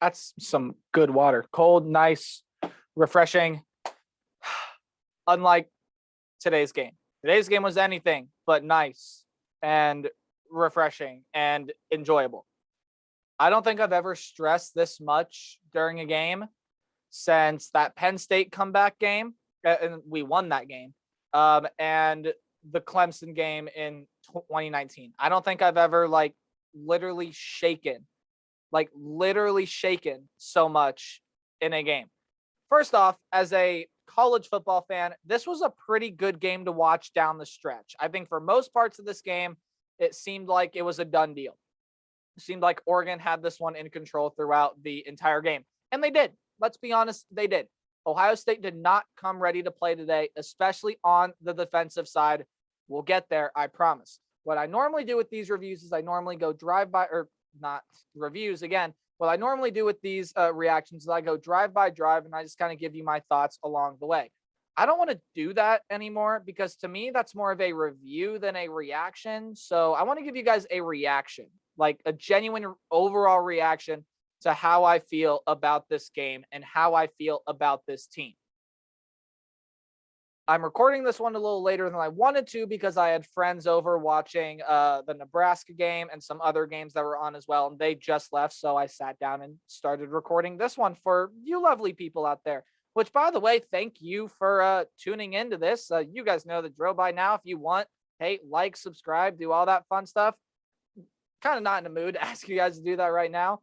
That's some good water. Cold, nice, refreshing. Unlike today's game. Today's game was anything but nice and refreshing and enjoyable. I don't think I've ever stressed this much during a game since that Penn State comeback game, and we won that game, and the Clemson game in 2019. I don't think I've ever literally shaken so much in a game. First off, as a college football fan, this was a pretty good game to watch down the stretch. I think for most parts of this game, it seemed like it was a done deal. It seemed like Oregon had this one in control throughout the entire game. And they did. Let's be honest, they did. Ohio State did not come ready to play today, especially on the defensive side. We'll get there, I promise. What I normally do with these reviews is I normally go drive-by, or not reviews again. What I normally do with these reactions is I go drive-by drive, and I just kind of give you my thoughts along the way. I don't want to do that anymore because to me, that's more of a review than a reaction. So I want to give you guys a reaction, like a genuine overall reaction to how I feel about this game and how I feel about this team. I'm recording this one a little later than I wanted to because I had friends over watching the Nebraska game and some other games that were on as well, and they just left. So I sat down and started recording this one for you lovely people out there, which, by the way, thank you for tuning into this. You guys know the drill by now. If you want, hey, like, subscribe, do all that fun stuff. Kind of not in the mood to ask you guys to do that right now.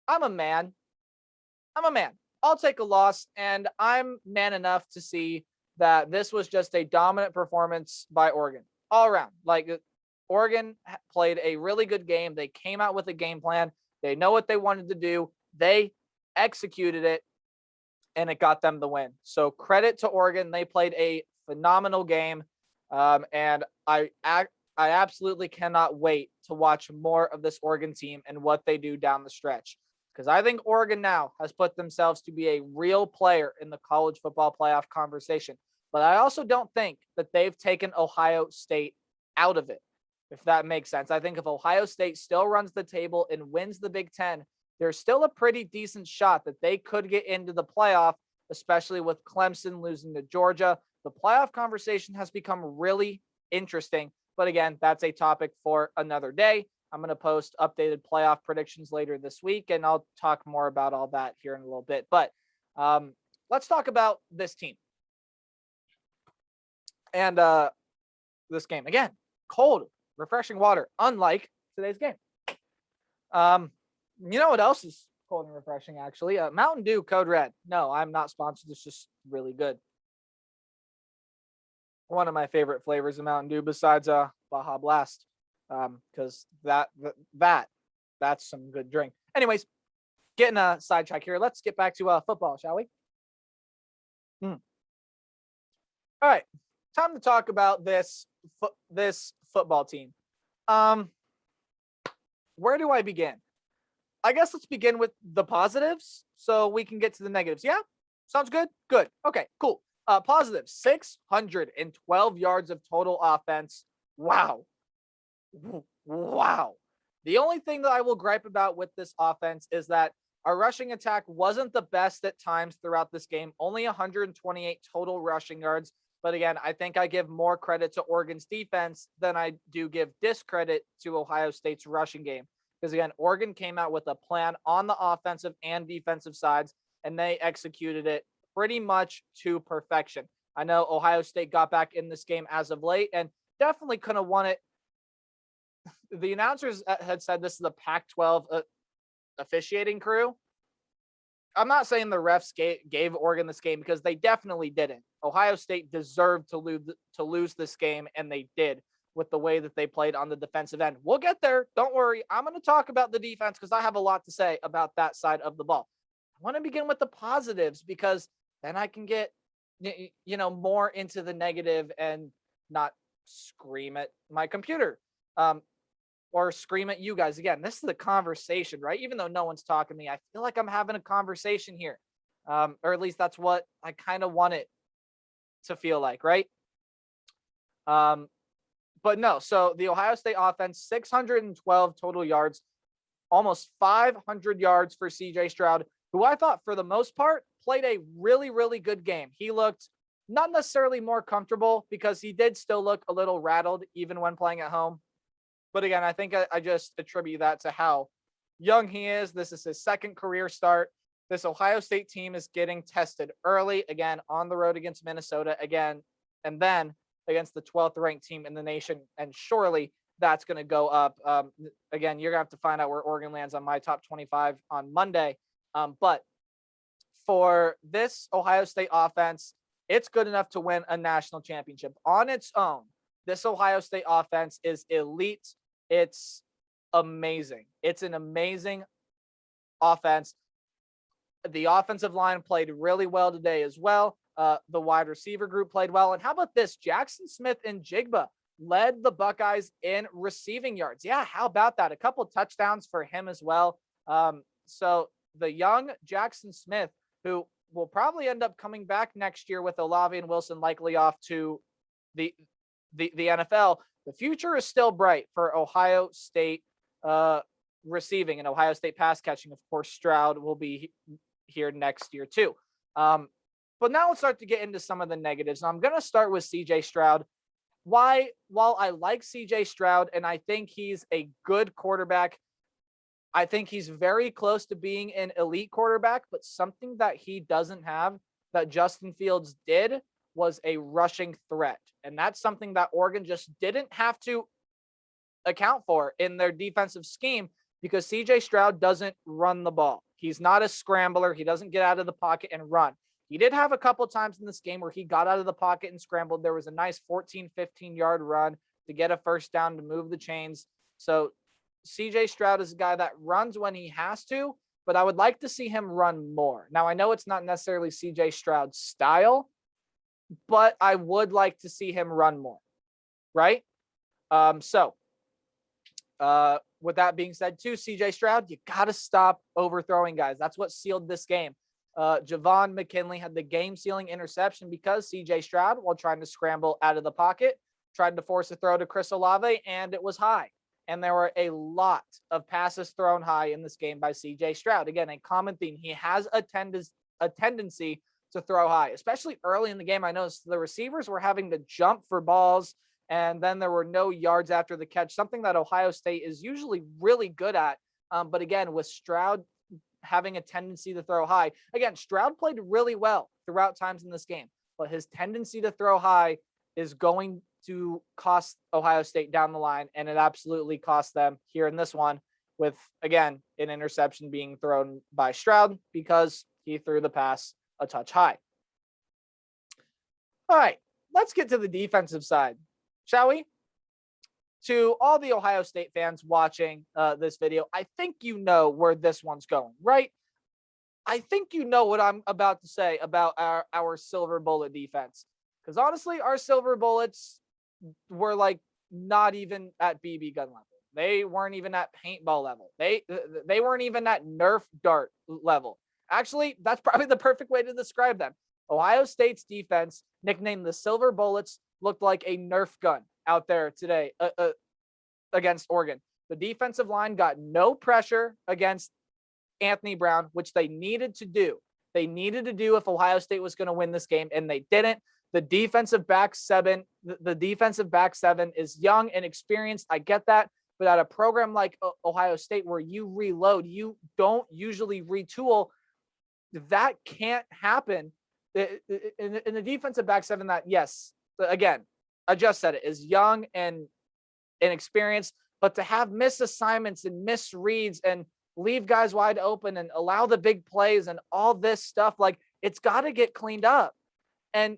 I'm a man. I'll take a loss, and I'm man enough to see that this was just a dominant performance by Oregon all around. Like, Oregon played a really good game. They came out with a game plan. They know what they wanted to do. They executed it, and it got them the win. So credit to Oregon. They played a phenomenal game, and I absolutely cannot wait to watch more of this Oregon team and what they do down the stretch. Because I think Oregon now has put themselves to be a real player in the college football playoff conversation. But I also don't think that they've taken Ohio State out of it, if that makes sense. I think if Ohio State still runs the table and wins the Big Ten, there's still a pretty decent shot that they could get into the playoff, especially with Clemson losing to Georgia. The playoff conversation has become really interesting. But again, that's a topic for another day. I'm going to post updated playoff predictions later this week, and I'll talk more about all that here in a little bit. But let's talk about this team and this game. Again, cold, refreshing water, unlike today's game. You know what else is cold and refreshing, actually? Mountain Dew Code Red. No, I'm not sponsored. It's just really good. One of my favorite flavors of Mountain Dew besides Baja Blast. Because that's some good drink. Anyways, getting a sidetrack here. Let's get back to football, shall we? All right, time to talk about this football team. Where do I begin? I guess let's begin with the positives so we can get to the negatives. Yeah, sounds good. Good. Okay, cool. Positive: 612 yards of total offense. Wow. The only thing that I will gripe about with this offense is that our rushing attack wasn't the best at times throughout this game. Only 128 total rushing yards. But again, I think I give more credit to Oregon's defense than I do give discredit to Ohio State's rushing game. Because again, Oregon came out with a plan on the offensive and defensive sides, and they executed it pretty much to perfection. I know Ohio State got back in this game as of late and definitely could have won it. The announcers had said this is the Pac-12 officiating crew. I'm not saying the refs gave Oregon this game because they definitely didn't. Ohio State deserved to lose this game, and they did with the way that they played on the defensive end. We'll get there. Don't worry. I'm going to talk about the defense because I have a lot to say about that side of the ball. I want to begin with the positives because then I can get more into the negative and not scream at my computer. Or scream at you guys. Again, this is a conversation, right? Even though no one's talking to me, I feel like I'm having a conversation here. Or at least that's what I kind of want it to feel like, right? But no, so the Ohio State offense, 612 total yards. almost 500 yards for CJ Stroud, who I thought for the most part played a really, really good game. He looked not necessarily more comfortable because he did still look a little rattled even when playing at home. But again, I think I just attribute that to how young he is. This is his second career start. This Ohio State team is getting tested early, again, on the road against Minnesota again, and then against the 12th ranked team in the nation. And surely that's going to go up. Again, you're going to have to find out where Oregon lands on my top 25 on Monday. But for this Ohio State offense, it's good enough to win a national championship on its own. This Ohio State offense is elite. It's amazing. It's an amazing offense. The offensive line played really well today as well. The wide receiver group played well. And how about this? Jackson Smith and Jigba led the Buckeyes in receiving yards. Yeah, how about that? A couple touchdowns for him as well. So the young Jackson Smith, who will probably end up coming back next year with Olave and Wilson likely off to the NFL. The future is still bright for Ohio State receiving and Ohio State pass catching. Of course, Stroud will be here next year too. But now let's start to get into some of the negatives. I'm going to start with CJ Stroud. While I like CJ Stroud and I think he's a good quarterback, I think he's very close to being an elite quarterback, but something that he doesn't have that Justin Fields did was a rushing threat. And that's something that Oregon just didn't have to account for in their defensive scheme because CJ Stroud doesn't run the ball. He's not a scrambler. He doesn't get out of the pocket and run. He did have a couple times in this game where he got out of the pocket and scrambled. There was a nice 14, 15-yard run to get a first down to move the chains. So CJ Stroud is a guy that runs when he has to, but I would like to see him run more. Now, I know it's not necessarily CJ Stroud's style, but I would like to see him run more, right? With that being said, too, CJ Stroud, you got to stop overthrowing guys. That's what sealed this game. Javon McKinley had the game-sealing interception because CJ Stroud, while trying to scramble out of the pocket, tried to force a throw to Chris Olave, and it was high. And there were a lot of passes thrown high in this game by CJ Stroud. Again, a common theme. He has a tendency to throw high, especially early in the game. I noticed the receivers were having to jump for balls, and then there were no yards after the catch, something that Ohio State is usually really good at. But again, with Stroud having a tendency to throw high, again, Stroud played really well throughout times in this game, but his tendency to throw high is going to cost Ohio State down the line, and it absolutely cost them here in this one with, again, an interception being thrown by Stroud because he threw the pass a touch high. All right, let's get to the defensive side, shall we? To all the Ohio State fans watching this video, I think you know where this one's going, right? I think you know what I'm about to say about our Silver Bullet defense. Because honestly, our Silver Bullets were like not even at BB gun level. They weren't even at paintball level. They weren't even at Nerf dart level. Actually, that's probably the perfect way to describe them. Ohio State's defense, nicknamed the Silver Bullets, looked like a Nerf gun out there today against Oregon. The defensive line got no pressure against Anthony Brown, which they needed to do. They needed to do if Ohio State was going to win this game, and they didn't. The defensive back seven is young and experienced. I get that. But at a program like Ohio State where you reload, you don't usually retool, that can't happen. In the defensive back seven that, yes, again, I just said it, is young and inexperienced, but to have misassignments and misreads and leave guys wide open and allow the big plays and all this stuff, like, it's got to get cleaned up. And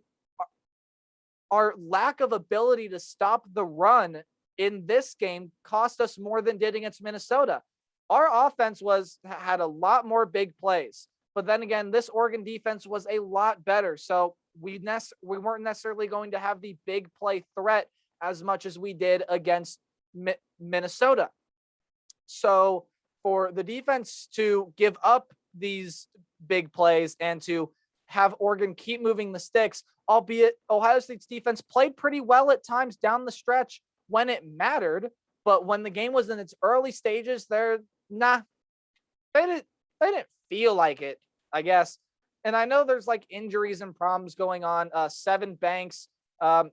our lack of ability to stop the run in this game cost us more than did against Minnesota. Our offense had a lot more big plays, but then again, this Oregon defense was a lot better. So we weren't necessarily going to have the big play threat as much as we did against Minnesota. So for the defense to give up these big plays and to have Oregon keep moving the sticks, albeit Ohio State's defense played pretty well at times down the stretch when it mattered, but when the game was in its early stages, Nah, they didn't feel like it, I guess. And I know there's like injuries and problems going on. Seven Banks, um,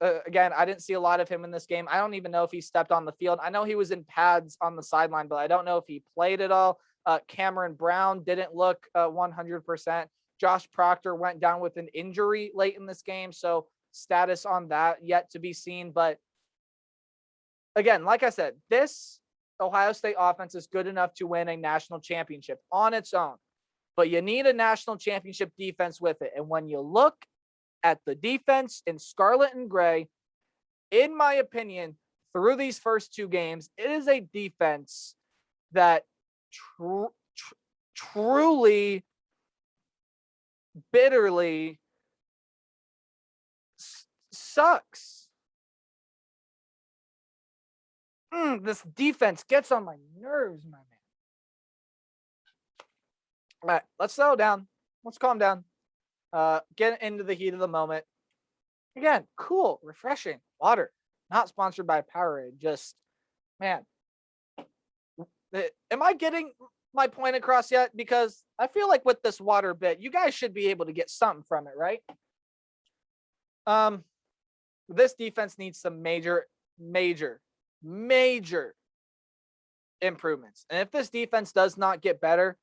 again, I didn't see a lot of him in this game. I don't even know if he stepped on the field. I know he was in pads on the sideline, but I don't know if he played at all. Cameron Brown didn't look 100%. Josh Proctor went down with an injury late in this game, so status on that yet to be seen. But again, like I said, this Ohio State offense is good enough to win a national championship on its own, but you need a national championship defense with it. And when you look at the defense in scarlet and gray, in my opinion, through these first two games, it is a defense that truly, bitterly sucks. This defense gets on my nerves, my man. All right, let's settle down. Let's calm down. Get into the heat of the moment. Again, cool, refreshing water. Not sponsored by Powerade. Just, man. Am I getting my point across yet? Because I feel like with this water bit, you guys should be able to get something from it, right? This defense needs some major improvements. And if this defense does not get better,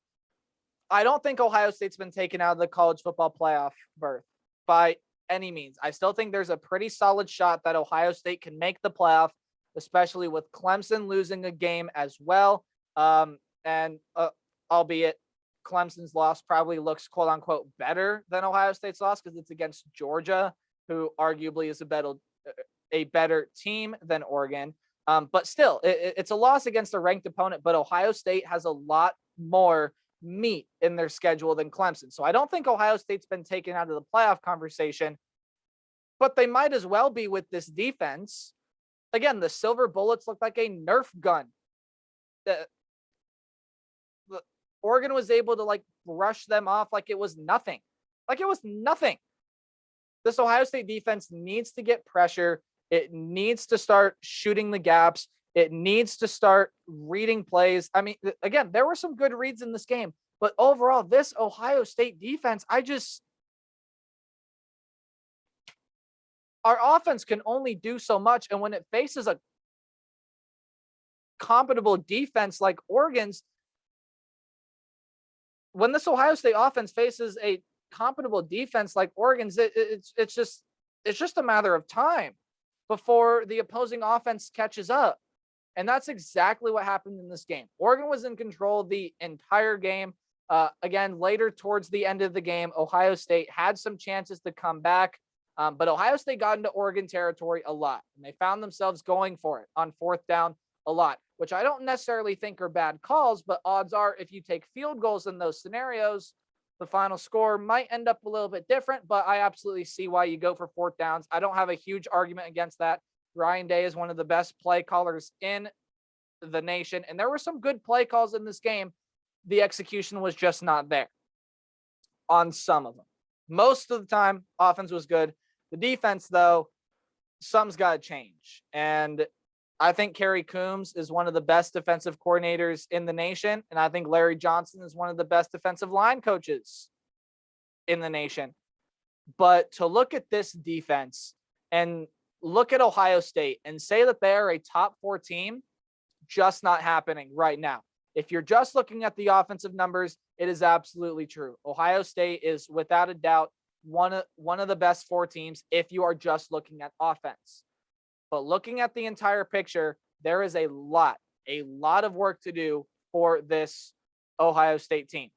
I don't think Ohio State's been taken out of the college football playoff berth by any means. I still think there's a pretty solid shot that Ohio State can make the playoff, especially with Clemson losing a game as well. And albeit Clemson's loss probably looks quote unquote better than Ohio State's loss because it's against Georgia, who arguably is a better team than Oregon. But still, it's a loss against a ranked opponent, but Ohio State has a lot more meat in their schedule than Clemson. So I don't think Ohio State's been taken out of the playoff conversation, but they might as well be with this defense. Again, the silver bullets look like a Nerf gun. The Oregon was able to like brush them off like it was nothing. Like it was nothing. This Ohio State defense needs to get pressure. It needs to start shooting the gaps. It needs to start reading plays. I mean, again, there were some good reads in this game, but overall, this Ohio State defense, our offense can only do so much. And when it faces a compatible defense like Oregon's, when this Ohio State offense faces a compatible defense like Oregon's, it's just a matter of time before the opposing offense catches up. And that's exactly what happened in this game. Oregon was in control the entire game. Again, later towards the end of the game, Ohio State had some chances to come back, but Ohio State got into Oregon territory a lot, and they found themselves going for it on fourth down a lot, which I don't necessarily think are bad calls, but odds are if you take field goals in those scenarios, the final score might end up a little bit different, but I absolutely see why you go for fourth downs. I don't have a huge argument against that. Ryan Day is one of the best play callers in the nation, and there were some good play calls in this game. The execution was just not there on some of them. Most of the time, offense was good. The defense, though, something's got to change. And I think Kerry Coombs is one of the best defensive coordinators in the nation, and I think Larry Johnson is one of the best defensive line coaches in the nation. But to look at this defense and look at Ohio State and say that they are a top 4 team, just not happening right now. If you're just looking at the offensive numbers, it is absolutely true. Ohio State is without a doubt one of the best 4 teams if you are just looking at offense. But looking at the entire picture, there is a lot of work to do for this Ohio State team.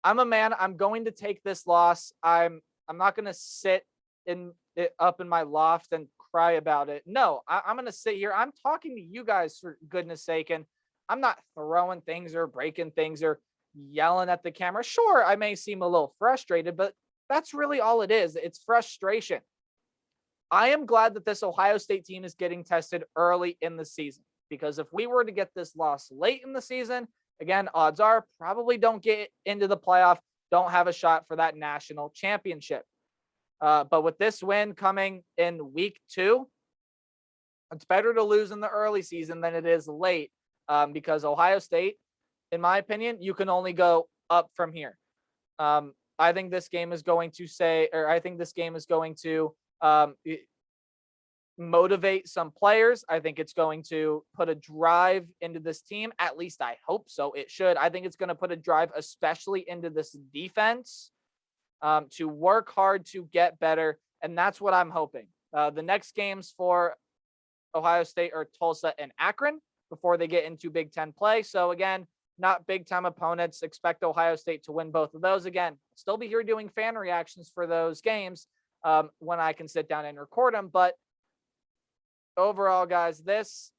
I'm a man. I'm going to take this loss. I'm not going to sit up in my loft and cry about it. No, I'm going to sit here. I'm talking to you guys for goodness sake. And I'm not throwing things or breaking things or yelling at the camera. Sure, I may seem a little frustrated, but that's really all it is. It's frustration. I am glad that this Ohio State team is getting tested early in the season, because if we were to get this loss late in the season, again, odds are probably don't get into the playoff, don't have a shot for that national championship. But with this win coming in week 2, it's better to lose in the early season than it is late. because Ohio State, in my opinion, you can only go up from here. I think this game is going to I think this game is going to motivate some players. I think it's going to put a drive into this team. At least I hope so. It should. I think it's going to put a drive, especially into this defense, to work hard to get better. And that's what I'm hoping. The next games for Ohio State are Tulsa and Akron before they get into Big Ten play. So again, not big time opponents. Expect Ohio State to win both of those. Again, still be here doing fan reactions for those games when I can sit down and record them. But overall, guys, this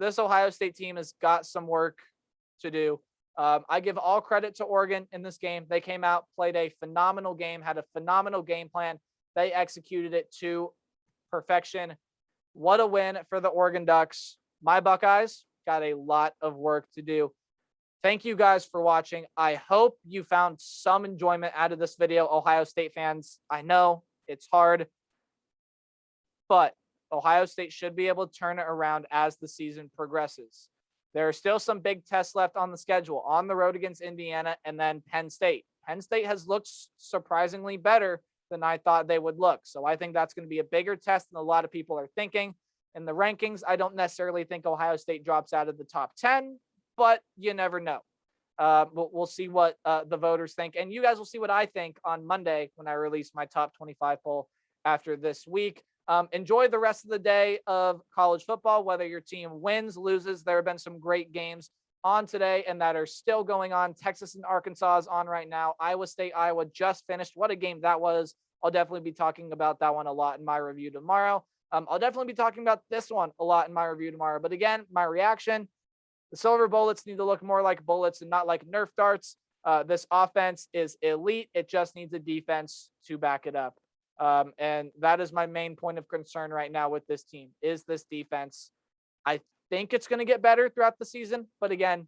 Ohio State team has got some work to do. I give all credit to Oregon in this game. They came out, played a phenomenal game, had a phenomenal game plan. They executed it to perfection. What a win for the Oregon Ducks. My Buckeyes got a lot of work to do. Thank you guys for watching. I hope you found some enjoyment out of this video, Ohio State fans. I know it's hard, but Ohio State should be able to turn it around as the season progresses. There are still some big tests left on the schedule, on the road against Indiana and then Penn State. Penn State has looked surprisingly better than I thought they would look. So I think that's going to be a bigger test than a lot of people are thinking. In the rankings, I don't necessarily think Ohio State drops out of the top 10, but you never know. We'll see what the voters think. And you guys will see what I think on Monday when I release my top 25 poll after this week. Enjoy the rest of the day of college football, whether your team wins, loses. There have been some great games on today and that are still going on. Texas and Arkansas is on right now. Iowa State, Iowa just finished. What a game that was. I'll definitely be talking about that one a lot in my review tomorrow. I'll definitely be talking about this one a lot in my review tomorrow. But again, my reaction, the silver bullets need to look more like bullets and not like Nerf darts. This offense is elite. It just needs a defense to back it up. And that is my main point of concern right now with this team is this defense. I think it's going to get better throughout the season, but again,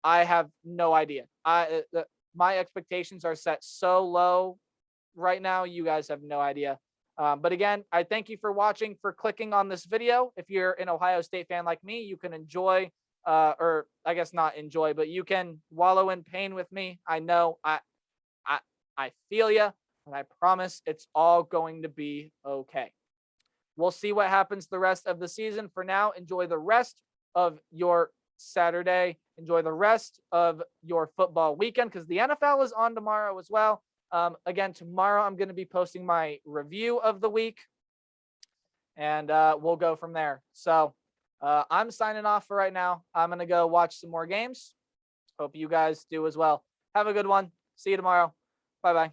I have no idea. My expectations are set so low right now. You guys have no idea. But again, I thank you for watching, for clicking on this video. If you're an Ohio State fan like me, you can enjoy, or I guess not enjoy, but you can wallow in pain with me. I know I feel you. And I promise it's all going to be okay. We'll see what happens the rest of the season. For now, enjoy the rest of your Saturday. Enjoy the rest of your football weekend because the NFL is on tomorrow as well. Again, tomorrow I'm going to be posting my review of the week, and we'll go from there. So I'm signing off for right now. I'm going to go watch some more games. Hope you guys do as well. Have a good one. See you tomorrow. Bye-bye.